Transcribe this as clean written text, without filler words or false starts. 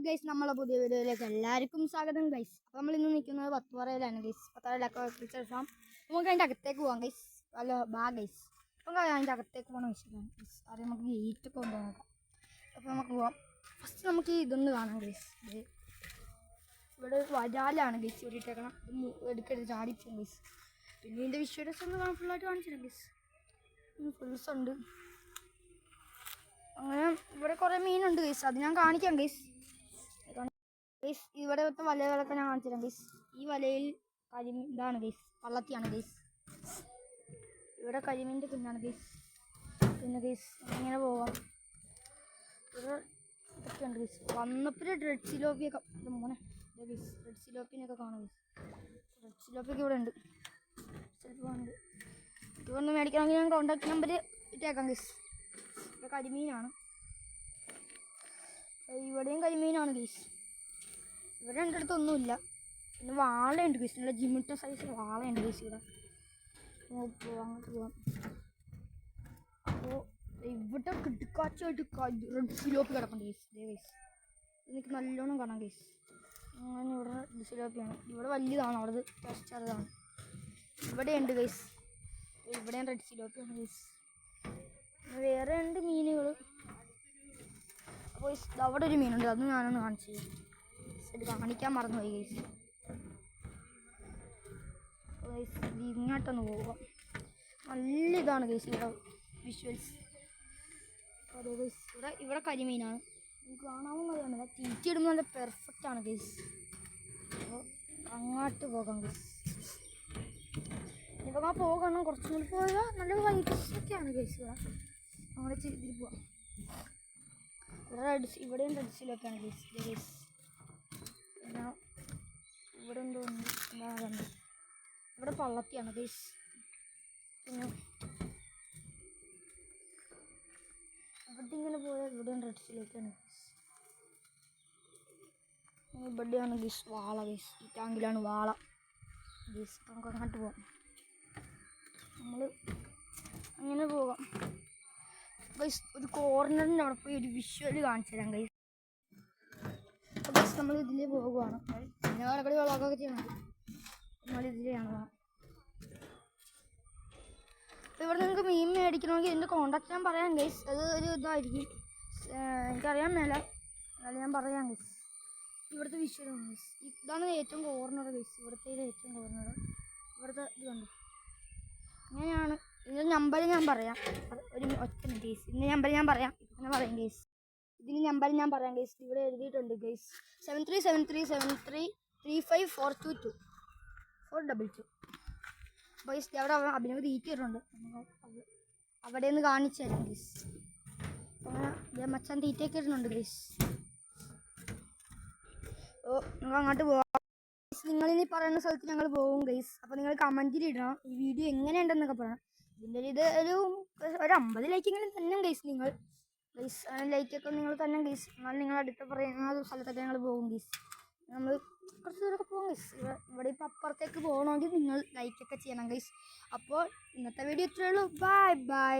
Guys, നമ്മളെ പുതിയ വീഡിയോയിലേക്ക് എല്ലാവർക്കും സ്വാഗതം ഗൈസ്. അപ്പോൾ നമ്മൾ ഇന്ന് നിൽക്കുന്നത് പത്തുപാറയിലാണ് ഗൈസ്. പത്തുപാറയിലൊക്കെ ശേഷം നമുക്ക് അതിൻ്റെ അകത്തേക്ക് പോകാം ഗൈസ്. അല്ല ഗൈസ്, അപ്പം അതിൻ്റെ അകത്തേക്ക് പോകണം ഗൈസ്. അത് നമുക്ക് ഗേറ്റൊക്കെ കൊണ്ടുപോകാം. അപ്പോൾ നമുക്ക് പോകാം. ഫസ്റ്റ് നമുക്ക് ഇതൊന്ന് കാണാം ഗൈസ്. ഇവിടെ വരാലാണ് ഗൈസ് ഇവിടെ ഇട്ടേക്കണം. എടുക്കരുത്, ചാടിപ്പോകും ഗൈസ്. പിന്നെ ഇതിൻ്റെ വിഷ്വൽസ് ഒന്ന് ഫുള്ളായിട്ട് കാണിച്ചില്ല ഗൈസ്. ഫുൾസ് ഉണ്ട്. അങ്ങനെ ഇവിടെ കുറേ മീനുണ്ട് ഗൈസ്, അത് ഞാൻ കാണിക്കാം ഗൈസ്. ഗൈസ് ഇവിടെ വലകളൊക്കെ ഞാൻ കാണിച്ചു തരാം ഗൈസ്. ഈ വലയിൽ ഇതാണ് ഗൈസ്, പള്ളത്തിയാണ് ഗൈസ്. ഇവിടെ കരിമീൻ്റെ കുഞ്ഞാണ് ഗൈസ്. പിന്നെ ഗൈസ് ഇങ്ങനെ പോവാം. ഇവിടെ ഇതൊക്കെ ഉണ്ട് ഗൈസ്. വന്നപ്പോൾ റെഡ് സിലോപ്പിയൊക്കെ മോനെ ഗൈസ്, റെഡ് സിലോപ്പിനൊക്കെ കാണാം ഗൈസ്. റെഡ് സിലോപ്പിയൊക്കെ ഇവിടെ ഉണ്ട്. ചിലപ്പോൾ ഉണ്ട്. ഇതൊന്ന് മേടിക്കണമെങ്കിൽ ഞാൻ കോൺടാക്ട് നമ്പർ ഇട്ടേക്കാം ഗൈസ്. ഇവിടെ കരിമീനാണ്. ഇവിടെയും കരിമീനാണ് ഗൈസ്. ഇവിടെ എൻ്റെ അടുത്തൊന്നുമില്ല. പിന്നെ വാളയുണ്ട് ഗൈസ്, നല്ല ജിമിട്ട സൈസ് വാളയുണ്ട് ഗൈസ്. ഇവിടെ അങ്ങോട്ട് പോകാം. അപ്പോൾ ഇവിടെ കിടക്കാച്ചായിട്ട് റെഡ് സിലോപ്പി കിടപ്പുണ്ട് ഗൈസ്. ഗൈസ് എനിക്ക് നല്ലോണം കാണാം ഗൈസ്. അങ്ങനെ ഇവിടെ റെഡ് സിലോപ്പിയാണ്. ഇവിടെ വലിയതാണ്, അവിടെ ചെറുതാണ്. ഇവിടെയുണ്ട് ഗൈസ്. ഇവിടെയും റെഡ് സിലോപ്പിയാണ് ഗൈസ്. വേറെ ഉണ്ട് മീനുകൾ. അപ്പോൾ അവിടെ ഒരു മീനുണ്ട്, അത് ഞാനൊന്ന് കാണിച്ചു കാണിക്കാൻ മറന്നുപോയി ഗൈസ്. ഇങ്ങോട്ടൊന്ന് പോകാം. നല്ല ഇതാണ് ഗൈസ് ഇവിടെ വിഷ്വൽസ്. അതെ ഗൈസ്, ഇവിടെ കരിമീനാണ്. എനിക്ക് കാണാവുന്നതാണ്. തീറ്റിയിടുമ്പോൾ നല്ല പെർഫെക്റ്റാണ് ഗൈസ്. അപ്പോൾ അങ്ങോട്ട് പോകാം ഗൈസ്. ഇപ്പം ആ പോകണം, കുറച്ചും കൂടി പോയാൽ നല്ല വൈബ്സൊക്കെയാണ് ഗൈസ്. ഇവിടെ അവിടെ ഇതിൽ പോവാം. ഇവിടെയും റെഡ് സിലോപ്പിയാണ് ഗൈസ്. ഗൈസ് പിന്നെ ഇവിടെ എന്തോ എന്താണ്, ഇവിടെ പള്ളത്തിയാണ് ഗൈസ്. പിന്നെ അവിടെ ഇങ്ങനെ പോയാൽ ഇവിടെയും റെഡ് സിലോപ്പിയാണ് ഗൈസ്. ഇവിടെയാണ് ഗൈസ് വാള ഗൈസ്. ഈ ടാങ്കിലാണ് വാള ഗൈസ്. നമുക്ക് അങ്ങോട്ട് പോവാം. നമ്മൾ അങ്ങനെ പോകാം ഗൈസ്. ഒരു കോർണറിൻ്റെ അവിടെ പോയി ഒരു വിഷ്വൽ കാണിച്ചു തരാം ഗൈസ്. ഗൈസ് നമ്മൾ ഇതിലേ പോകുകയാണ്. പിന്നെ ഇടയ്ക്ക് വ്ളോഗൊക്കെ ചെയ്യണം. നമ്മൾ ഇതിലെയാണ് പോകാം. അപ്പോൾ ഇവിടെ നിങ്ങൾക്ക് മീൻ മേടിക്കണമെങ്കിൽ ഇതിൻ്റെ കോൺടാക്ട് ഞാൻ പറയാം ഗൈസ്. അത് ഒരു ഇതായിരിക്കും, എനിക്കറിയാൻ മേല, എന്നാലും ഞാൻ പറയാം ഗൈസ്. ഇവിടുത്തെ വിഷ്വലാണ് ഗൈസ്. ഇതാണ് ഏറ്റവും കോർണർ ഗൈസ്. ഇവിടുത്തെ ഏറ്റവും കോർണർ. ഇവിടുത്തെ ഇത് കണ്ടു. അങ്ങനെയാണ്. ഇതിൻ്റെ നമ്പർ ഞാൻ പറയാം. ഒരു ഒറ്റ മിനിറ്റ് ഗൈസ്. ഇതിൻ്റെ നമ്പർ ഞാൻ പറയാം. ഇങ്ങനെ പറയാം ഗൈസ്. ഇതിൻ്റെ നമ്പർ ഞാൻ പറയാം ഗൈസ്. ഇവിടെ എഴുതിയിട്ടുണ്ട് ഗൈസ്. 73737335422422. ഗൈസ് അവിടെ അഭിനവ് തീറ്റിയിട്ടുണ്ട്. അവിടെ നിന്ന് കാണിച്ചു തരാം ഗൈസ്. അങ്ങനെ മച്ചാൻ തീറ്റയൊക്കെ ഇടുന്നുണ്ട് ഗൈസ്. ഓ നിങ്ങൾ അങ്ങോട്ട് പോവാം. നിങ്ങളിനി പറയുന്ന സ്ഥലത്ത് ഞങ്ങൾ പോകും ഗൈസ്. അപ്പോൾ നിങ്ങൾ കമൻറ്റിൽ ഇടണം ഈ വീഡിയോ എങ്ങനെയുണ്ടെന്നൊക്കെ പറയണം. ഇതിൻ്റെ ഇത് ഒരു 50 ലൈക്കെങ്കിലും തന്നെ ഗൈസ്. നിങ്ങൾ ഗൈസ് ലൈക്കൊക്കെ നിങ്ങൾ തന്നെ ഗൈസ്. എന്നാൽ നിങ്ങൾ അടുത്ത പറയുന്ന സ്ഥലത്തൊക്കെ ഞങ്ങൾ പോകും ഗൈസ്. നമ്മൾ കുറച്ച് ദൂരമൊക്കെ പോകും ഗൈസ്. ഇവിടെ ഇപ്പോൾ അപ്പുറത്തേക്ക് പോകണമെങ്കിൽ നിങ്ങൾ ലൈക്കൊക്കെ ചെയ്യണം ഗൈസ്. അപ്പോൾ ഇന്നത്തെ വീഡിയോ ഇത്രയേ ഉള്ളൂ. Bye bye.